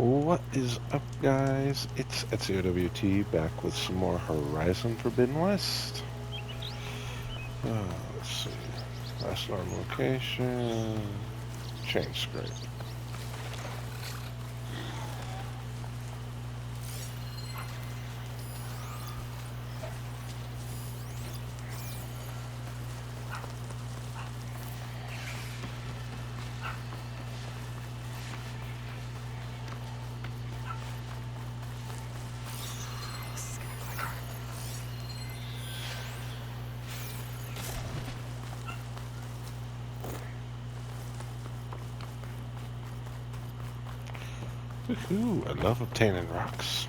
What is up, guys? It's EtzioWT back with some more Horizon Forbidden West. Let's see. Last known location. Chain scrape. Woohoo! I love obtaining rocks.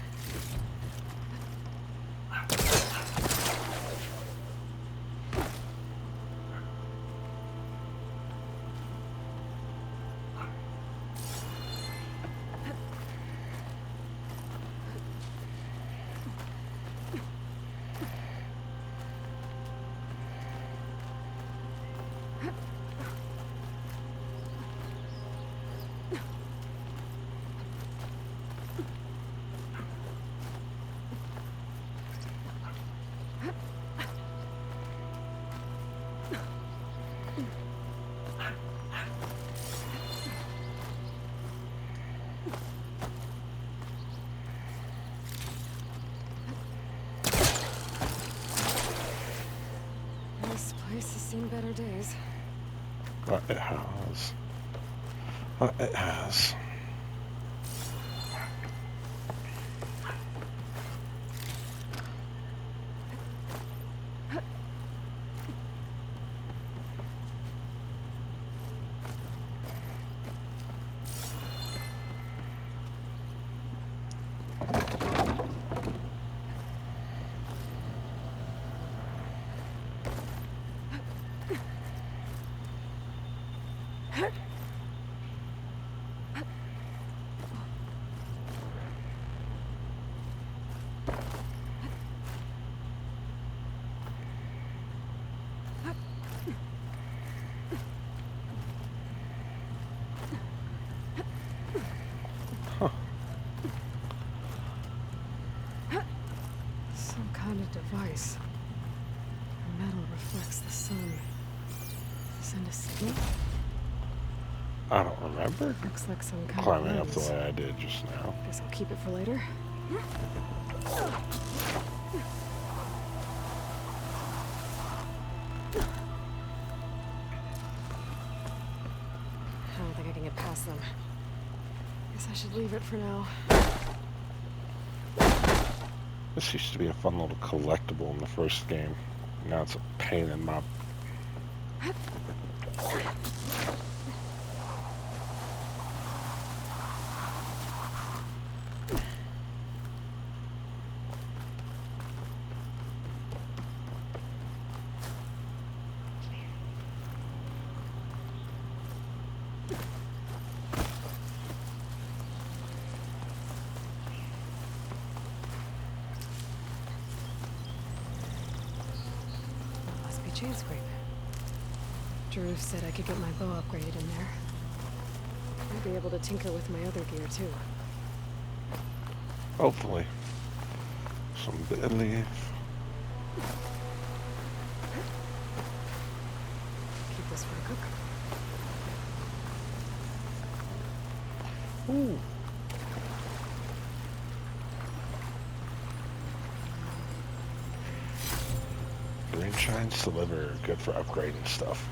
This place has seen better days. But it has. But it has. Some kind of device. The metal reflects the sun. Send a signal? I don't remember Looks like some kind climbing of up the lens. way I did just now. Guess I'll keep it for later. I don't think I can get past them. Guess I should leave it for now. This used to be a fun little collectible in the first game. Now it's a pain in my... Must be chain scrape. Drew said I could get my bow upgraded in there. I'd be able to tinker with my other gear too. Hopefully. Some dead leaf. Keep this for a cook. Ooh. Green shines deliver. Good for upgrading stuff.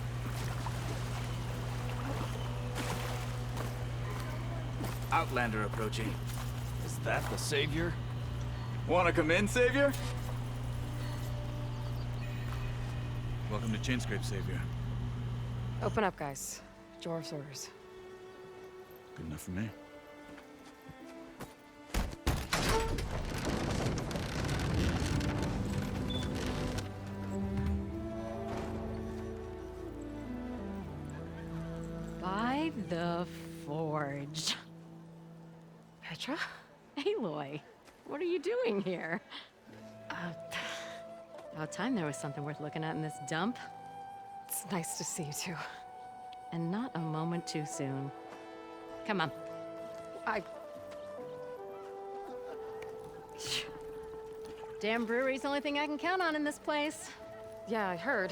Outlander approaching. Is that the Savior? Wanna come in, Savior? Welcome to Chainscrape, Savior. Open up, guys. Jorv's orders. Good enough for me. By the Forge. Petra? Aloy, what are you doing here? About time there was something worth looking at in this dump. It's nice to see you too. And not a moment too soon. Come on. Damn brewery's the only thing I can count on in this place. Yeah, I heard.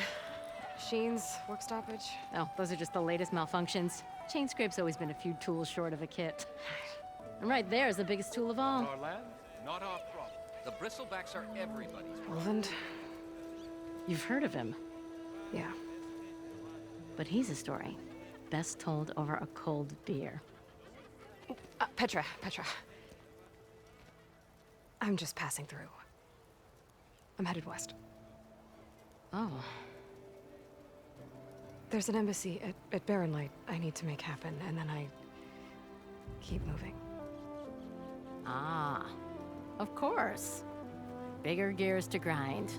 Machines, work stoppage. Oh, those are just the latest malfunctions. Chain scrape's always been a few tools short of a kit. And right there is the biggest tool of all. Our land, not our problem. The bristlebacks are everybody's problem. Roland? You've heard of him, Yeah. but he's a story best told over a cold beer. Petra. I'm just passing through. I'm headed west. Oh, There's an embassy at Barren Light I need to make happen, and then I keep moving. ah, of course. Bigger gears to grind.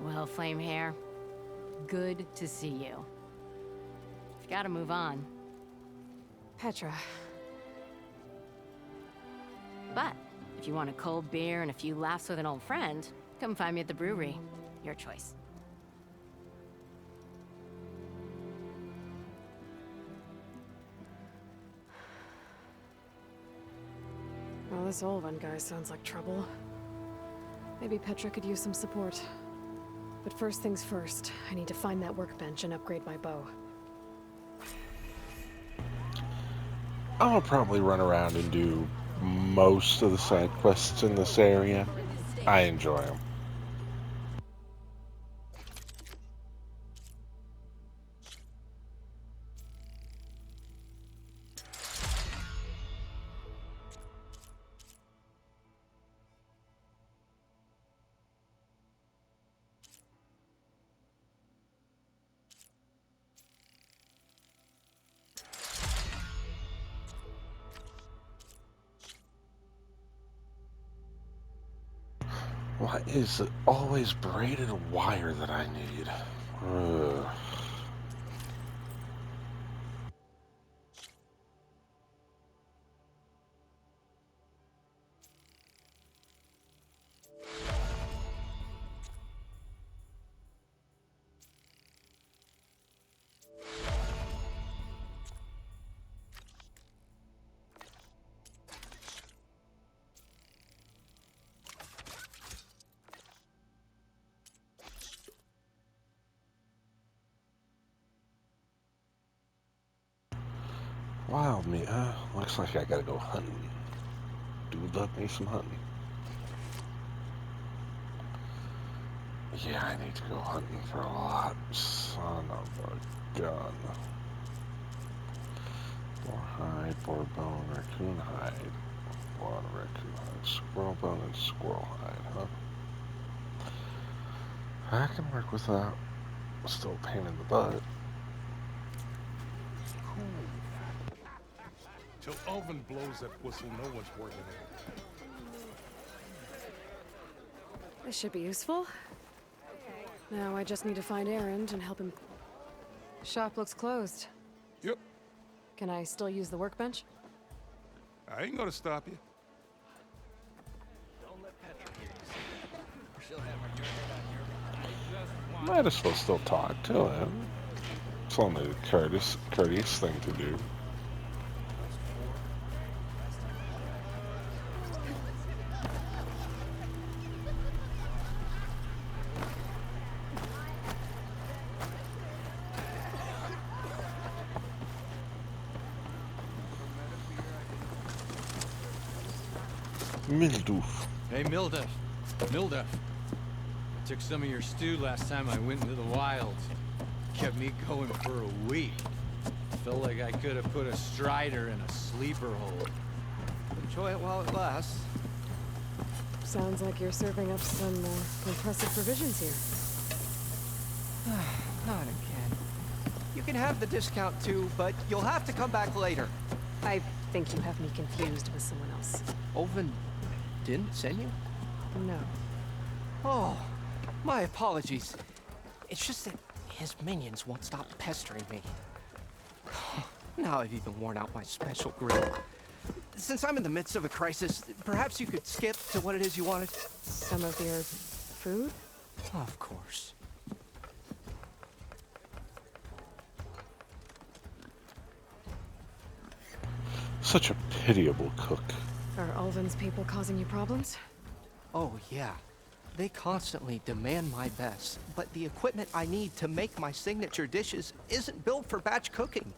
Well, Flamehair, good to see you. You've got to move on. Petra. But if you want a cold beer and a few laughs with an old friend, come find me at the brewery. Your choice. Well, this Olvan guy sounds like trouble. Maybe Petra could use some support. But first things first, I need to find that workbench and upgrade my bow. I'll probably run around and do most of the side quests in this area. I enjoy them. Why is it always braided wire that I need? Ugh. Wild me, looks like I gotta go hunting. Dude, love me some hunting. Yeah, I need to go hunting for a lot. Son of a gun. Boar hide, boar bone, raccoon hide. A lot of raccoon hide. Squirrel bone and squirrel hide, huh? I can work with that. Still a pain in the butt. Till Alvin blows that whistle, no one's working it. This should be useful. Now I just need to find Erend and help him. Shop looks closed. Yep, Can I still use the workbench? I ain't gonna stop you. Might as well still talk to him. It's only a courteous thing to do. Milduf. Hey, Mildef. Mildef. I took some of your stew last time I went into the wilds. Kept me going for a week. Felt like I could have put a strider in a sleeper hole. Enjoy it while it lasts. Sounds like you're serving up some impressive provisions here. Not again. You can have the discount too, but you'll have to come back later. I think you have me confused with someone else. Olvin didn't send you? No. Oh, my apologies. It's just that his minions won't stop pestering me. Now I've even worn out my special grill. Since I'm in the midst of a crisis, perhaps you could skip to what it is you wanted? Some of your food? Of course. Such a pitiable cook. Are Ulvin's people causing you problems? Oh, yeah. They constantly demand my best, but the equipment I need to make my signature dishes isn't built for batch cooking.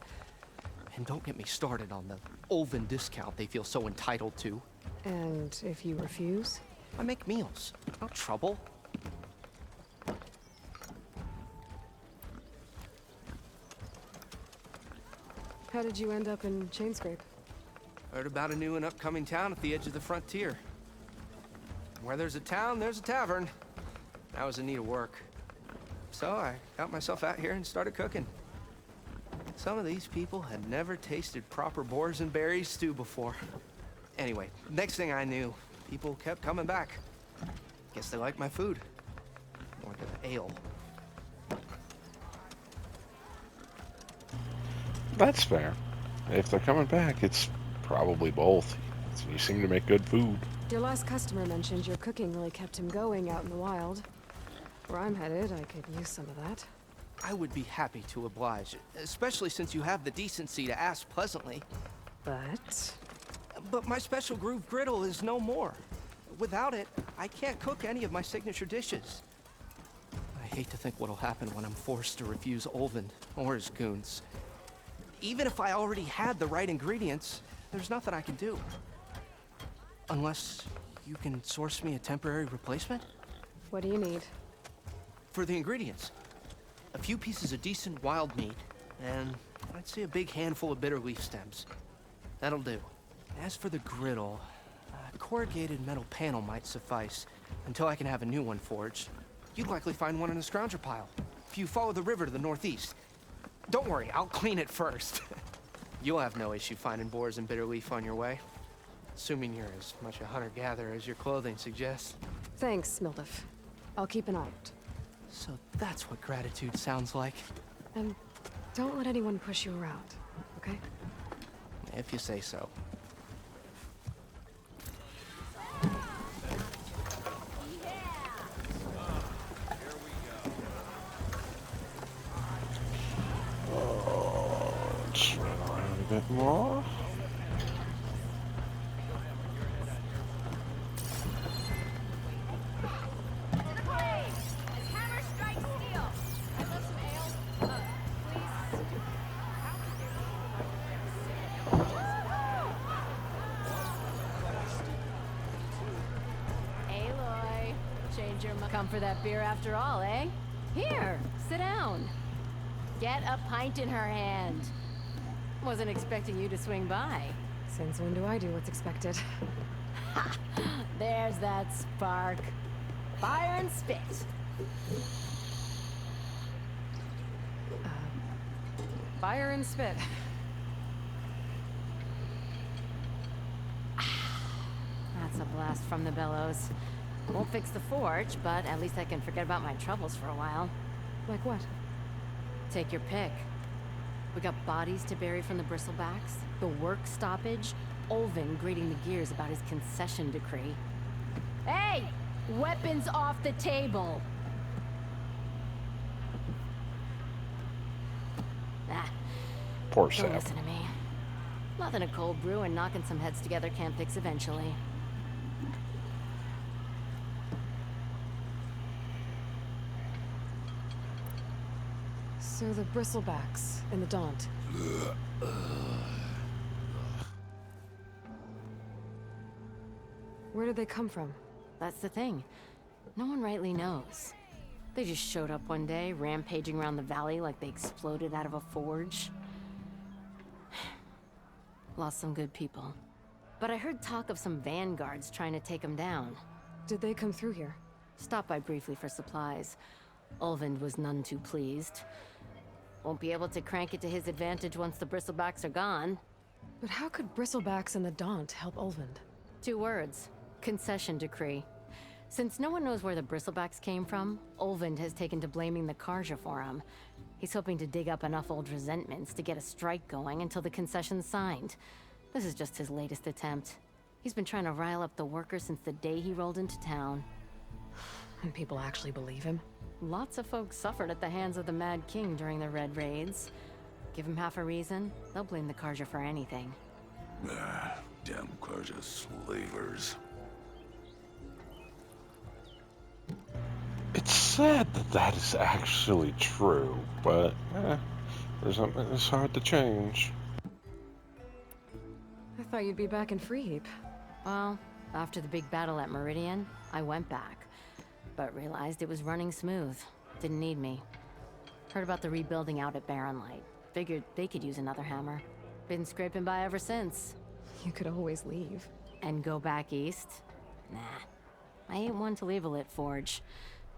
And don't get me started on the Olvin discount they feel so entitled to. And if you refuse? I make meals, no trouble. How did you end up in Chainscrape? Heard about a new and upcoming town at the edge of the frontier. Where there's a town, there's a tavern. I was in need of work. So I got myself out here and started cooking. Some of these people had never tasted proper boars and berries stew before. Anyway, next thing I knew, people kept coming back. Guess they liked my food. More than the ale. That's fair. If they're coming back, it's probably both. You seem to make good food. Your last customer mentioned your cooking really kept him going out in the wild. Where I'm headed, I could use some of that. I would be happy to oblige, especially since you have the decency to ask pleasantly. But my special groove griddle is no more. Without it, I can't cook any of my signature dishes. I hate to think what'll happen when I'm forced to refuse Olvin or his goons. Even if I already had the right ingredients, there's nothing I can do. Unless you can source me a temporary replacement? What do you need? For the ingredients, a few pieces of decent wild meat, and I'd say a big handful of bitter leaf stems. That'll do. As for the griddle, a corrugated metal panel might suffice until I can have a new one forged. You'd likely find one in a scrounger pile if you follow the river to the northeast. Don't worry, I'll clean it first. You'll have no issue finding boars and bitter leaf on your way. Assuming you're as much a hunter-gatherer as your clothing suggests. Thanks, Mildef. I'll keep an eye out. So that's what gratitude sounds like. And don't let anyone push you around, okay? If you say so. Let's run around a bit more. Aloy, change your come for that beer after all, eh? Here, sit down. Get a pint in her hand. Wasn't expecting you to swing by. Since when do I do what's expected? Ha! There's that spark. Fire and spit. Fire and spit. That's a blast from the bellows. Won't fix the forge, but at least I can forget about my troubles for a while. Like what? Take your pick. We got bodies to bury from the bristlebacks, the work stoppage, Olvin grating the gears about his concession decree. Hey! Weapons off the table! Ah, Poor don't Sap. listen to me. Nothing a cold brew and knocking some heads together can't fix eventually. So the bristlebacks and the Daunt. Where did they come from? That's the thing. No one rightly knows. They just showed up one day, rampaging around the valley like they exploded out of a forge. Lost some good people. But I heard talk of some vanguards trying to take them down. Did they come through here? Stopped by briefly for supplies. Olvind was none too pleased. Won't be able to crank it to his advantage once the bristlebacks are gone. But how could bristlebacks and the Daunt help Olvind? 2 words. Concession decree. Since no one knows where the bristlebacks came from, Olvind has taken to blaming the Karja for him. He's hoping to dig up enough old resentments to get a strike going until the concession's signed. This is just his latest attempt. He's been trying to rile up the workers since the day he rolled into town. And people actually believe him? Lots of folks suffered at the hands of the Mad King during the Red Raids. Give him half a reason, they'll blame the Karja for anything. Damn Karja slavers. It's said that that is actually true, but there's something that's hard to change. I thought you'd be back in Freeheap. Well, after the big battle at Meridian, I went back, but realized it was running smooth. Didn't need me. Heard about the rebuilding out at Barren Light. Figured they could use another hammer. Been scraping by ever since. You could always leave. And go back east? Nah. I ain't one to leave a lit forge.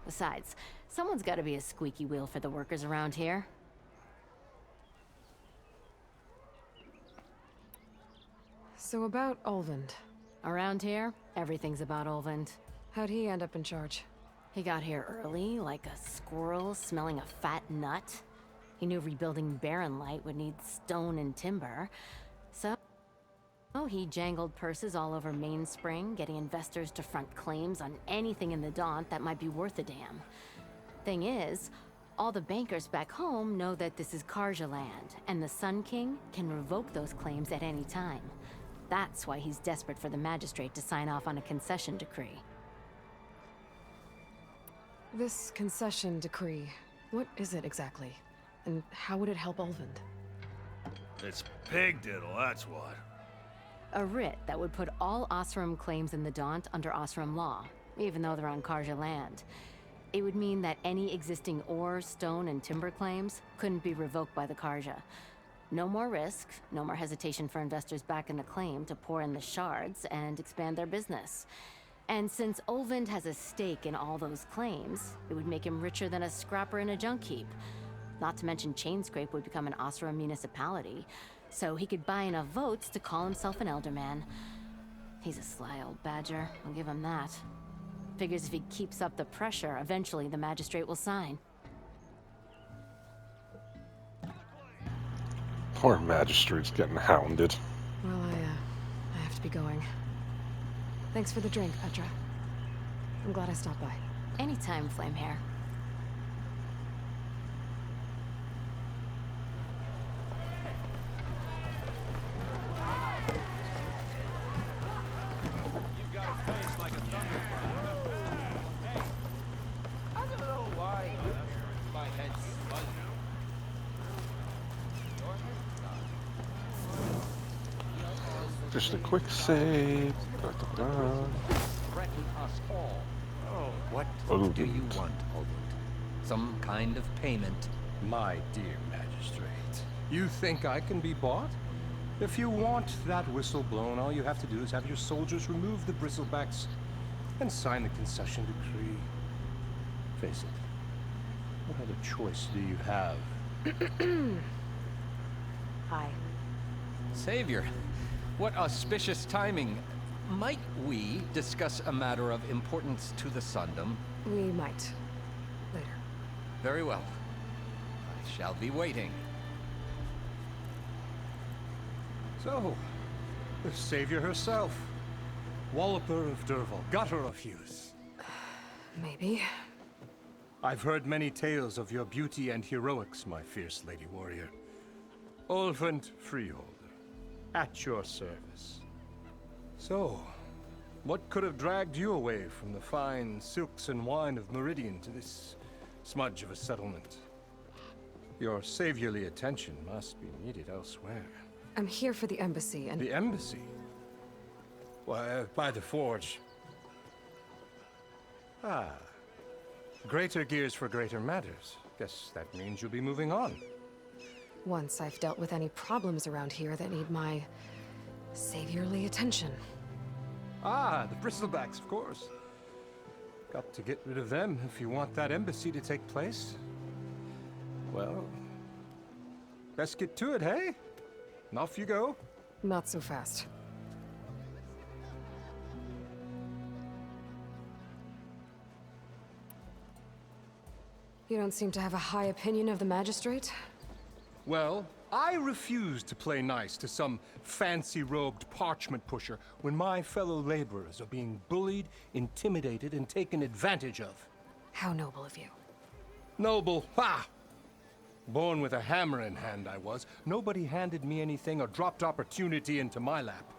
Besides, someone's gotta be a squeaky wheel for the workers around here. So about Olvend. Around here, everything's about Olvend. How'd he end up in charge? He got here early, like a squirrel smelling a fat nut. He knew rebuilding Barren Light would need stone and timber. So he jangled purses all over Mainspring, getting investors to front claims on anything in the Daunt that might be worth a damn. Thing is, all the bankers back home know that this is Karja land, and the Sun King can revoke those claims at any time. That's why he's desperate for the magistrate to sign off on a concession decree. This concession decree, what is it exactly? And how would it help Olvend? It's pig diddle, that's what. A writ that would put all Osram claims in the Daunt under Osram law, even though they're on Karja land. It would mean that any existing ore, stone, and timber claims couldn't be revoked by the Karja. No more risk, no more hesitation for investors backing the claim to pour in the shards and expand their business. And since Olvend has a stake in all those claims, it would make him richer than a scrapper in a junk heap. Not to mention Chainscrape would become an Osram municipality, so he could buy enough votes to call himself an Elderman. He's a sly old badger, I'll give him that. Figures if he keeps up the pressure, eventually the magistrate will sign. Poor magistrate's getting hounded. Well, I have to be going. Thanks for the drink, Petra. I'm glad I stopped by. Anytime, Flamehair. Just a quick save. Da-da-da. Threaten us all. Oh, what Olvend. do you want, Olvend? Some kind of payment? My dear magistrate, you think I can be bought? If you want that whistle blown, all you have to do is have your soldiers remove the bristlebacks and sign the concession decree. Face it, what other choice do you have? Hi. Savior, what auspicious timing. Might we discuss a matter of importance to the Sundom? We might. Later. Very well. I shall be waiting. So, the savior herself. Walloper of Derval, gutter of Hughes. Maybe. I've heard many tales of your beauty and heroics, my fierce lady warrior. Olvend Freeholder, at your service. So, what could have dragged you away from the fine silks and wine of Meridian to this smudge of a settlement? Your saviorly attention must be needed elsewhere. I'm here for the embassy and... The embassy? Why, by the forge. Ah. Greater gears for greater matters. Guess that means you'll be moving on. Once I've dealt with any problems around here that need my... saviorly attention. Ah, the bristlebacks, of course. Got to get rid of them if you want that embassy to take place. Well, let's get to it, hey? And off you go. Not so fast. You don't seem to have a high opinion of the magistrate? Well, I refuse to play nice to some fancy-robed parchment pusher when my fellow laborers are being bullied, intimidated, and taken advantage of. How noble of you. Noble, ha! Born with a hammer in hand, I was. Nobody handed me anything or dropped opportunity into my lap.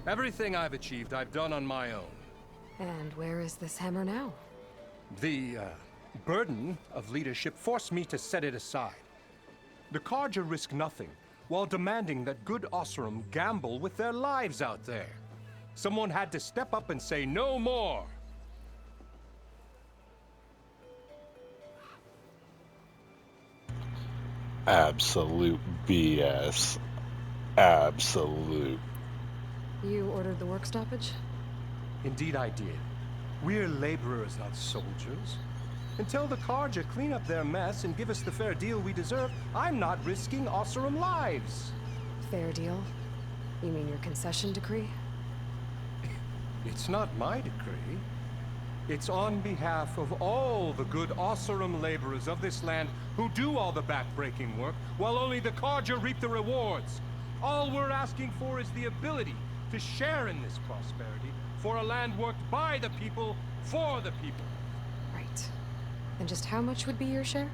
Everything I've achieved, I've done on my own. And where is this hammer now? The burden of leadership forced me to set it aside. The Carja risk nothing, while demanding that good Oseram gamble with their lives out there. Someone had to step up and say no more. Absolute BS. Absolute. You ordered the work stoppage? Indeed I did. We're laborers, not soldiers. Until the Carja clean up their mess and give us the fair deal we deserve, I'm not risking Oseram lives. Fair deal? You mean your concession decree? It's not my decree. It's on behalf of all the good Oseram laborers of this land who do all the back-breaking work, while only the Carja reap the rewards. All we're asking for is the ability to share in this prosperity for a land worked by the people, for the people. Right. And just how much would be your share?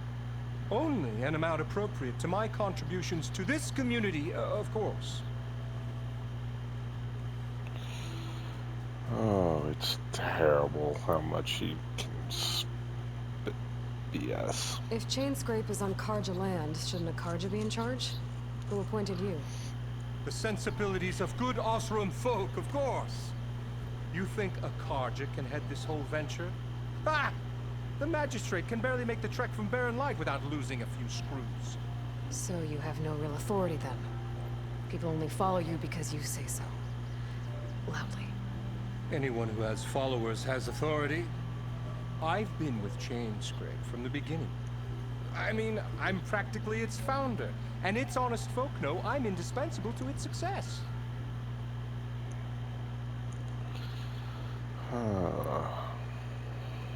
Only an amount appropriate to my contributions to this community, of course. Oh, it's terrible how much he can spit BS. If Chainscrape is on Carja land, shouldn't a Carja be in charge? Who appointed you? The sensibilities of good Oseram folk, of course. You think a Carja can head this whole venture? Ah! The magistrate can barely make the trek from Barren Light without losing a few screws. So you have no real authority then? People only follow you because you say so. Loudly. Anyone who has followers has authority. I've been with Chainscrape from the beginning. I mean, I'm practically its founder, and its honest folk know I'm indispensable to its success.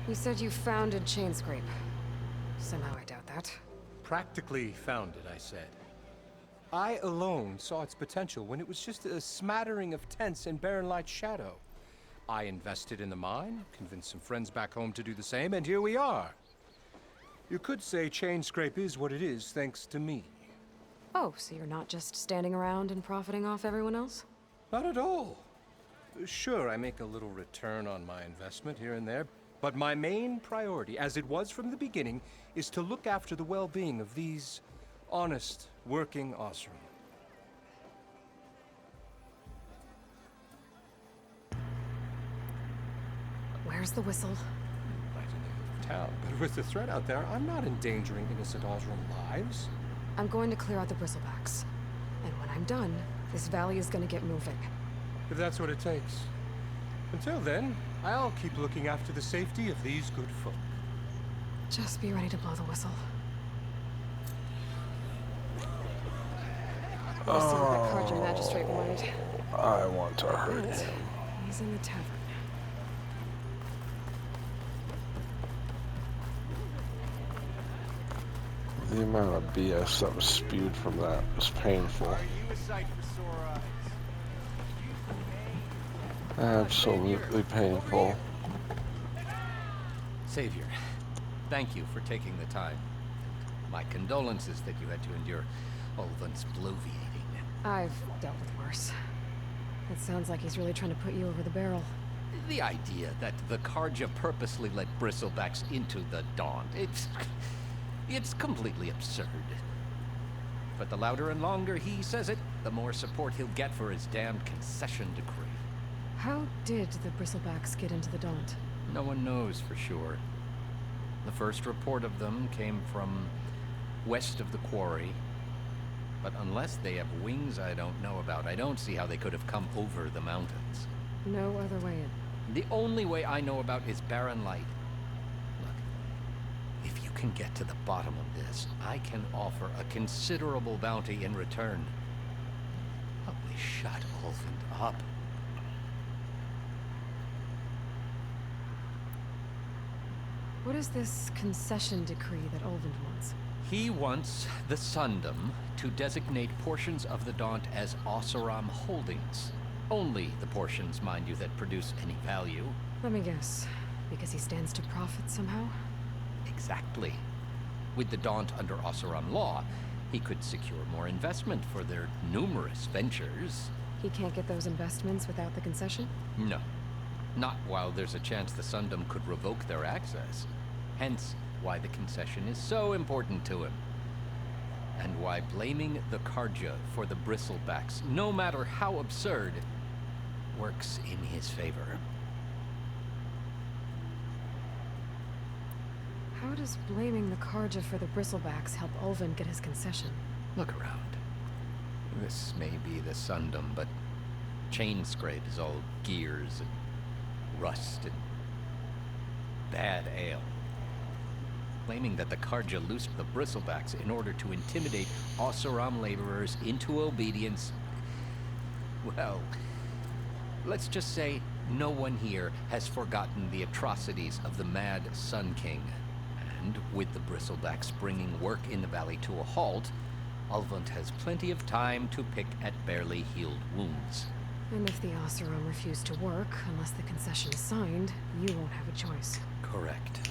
You said you founded Chainscrape. Somehow I doubt that. Practically founded, I said. I alone saw its potential when it was just a smattering of tents in Barren Light's shadow. I invested in the mine, convinced some friends back home to do the same, and here we are. You could say Chainscrape is what it is thanks to me. Oh, so you're not just standing around and profiting off everyone else? Not at all. Sure, I make a little return on my investment here and there, but my main priority, as it was from the beginning, is to look after the well-being of these honest, working Oseram. Where's the whistle? Right in the town, but with the threat out there, I'm not endangering innocent Oseram lives. I'm going to clear out the bristlebacks. And when I'm done, this valley is gonna get moving. If that's what it takes. Until then, I'll keep looking after the safety of these good folk. Just be ready to blow the whistle. Let's see what that Carja magistrate wanted. I want to hurt Right. him. He's in the tavern. The amount of BS that was spewed from that was painful. Are you a sight for sore eyes? Absolutely painful. Savior, thank you for taking the time. My condolences that you had to endure Ulvin's bloviating. I've dealt with worse. It sounds like he's really trying to put you over the barrel. The idea that the Carja purposely let Bristlebacks into the Daunt, it's completely absurd. But the louder and longer he says it, the more support he'll get for his damned concession decree. How did the bristlebacks get into the Daunt? No one knows for sure. The first report of them came from west of the quarry. But unless they have wings I don't know about, I don't see how they could have come over the mountains. No other way in. The only way I know about is Barren Light. Look, if you can get to the bottom of this, I can offer a considerable bounty in return. But we shut Ulvund up. What is this concession decree that Ulvund wants? He wants the Sundom to designate portions of the Daunt as Oseram holdings. Only the portions, mind you, that produce any value. Let me guess. Because he stands to profit somehow? Exactly. With the Daunt under Oseram law, he could secure more investment for their numerous ventures. He can't get those investments without the concession? No. Not while there's a chance the Sundom could revoke their access. Hence, why the concession is so important to him. And why blaming the Karja for the Bristlebacks, no matter how absurd, works in his favor. How does blaming the Karja for the Bristlebacks help Ulvund get his concession? Look around. This may be the Sundom, but Chainscrape is all gears and rust and bad ale. Claiming that the Karja loosed the Bristlebacks in order to intimidate Oseram laborers into obedience. Well, let's just say no one here has forgotten the atrocities of the Mad Sun King. And with the Bristlebacks bringing work in the valley to a halt, Ulvund has plenty of time to pick at barely healed wounds. And if the Oseram refuse to work, unless the concession is signed, you won't have a choice. Correct.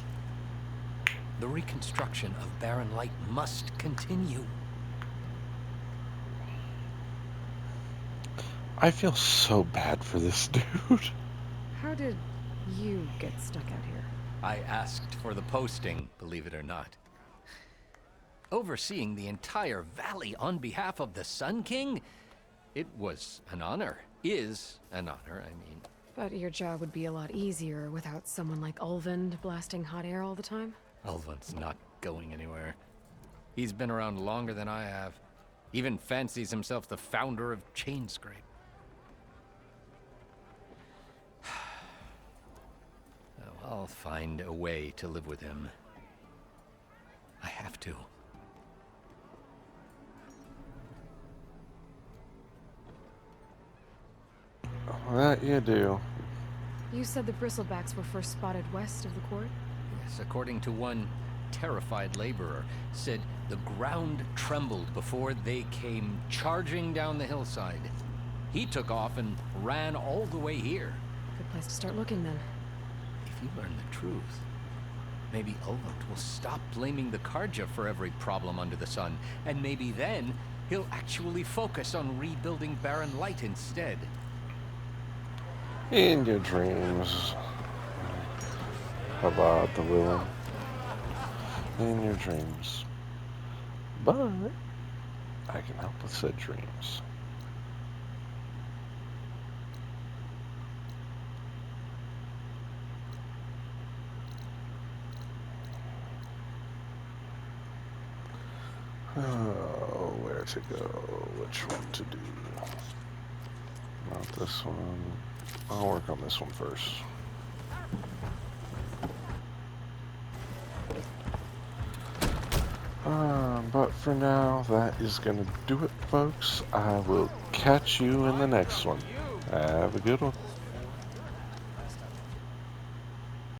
The reconstruction of Barren Light must continue. I feel so bad for this dude. How did you get stuck out here? I asked for the posting, believe it or not. Overseeing the entire valley on behalf of the Sun King? It was an honor. Is an honor, I mean. But your job would be a lot easier without someone like Ulvund blasting hot air all the time? Ulvund's not going anywhere. He's been around longer than I have. Even fancies himself the founder of Chainscrape. I'll find a way to live with him. I have to. That you do. You said the Bristlebacks were first spotted west of the court? Yes, according to one terrified laborer, said the ground trembled before they came charging down the hillside. He took off and ran all the way here. Good place to start looking then. If you learn the truth, maybe Ulvund will stop blaming the Karja for every problem under the sun, and maybe then he'll actually focus on rebuilding Barren Light instead. In your dreams. About the willing. In your dreams. But I can help with said dreams. Oh, where to go? Which one to do? Not this one. I'll work on this one first. But for now, that is going to do it, folks. I will catch you in the next one. Have a good one.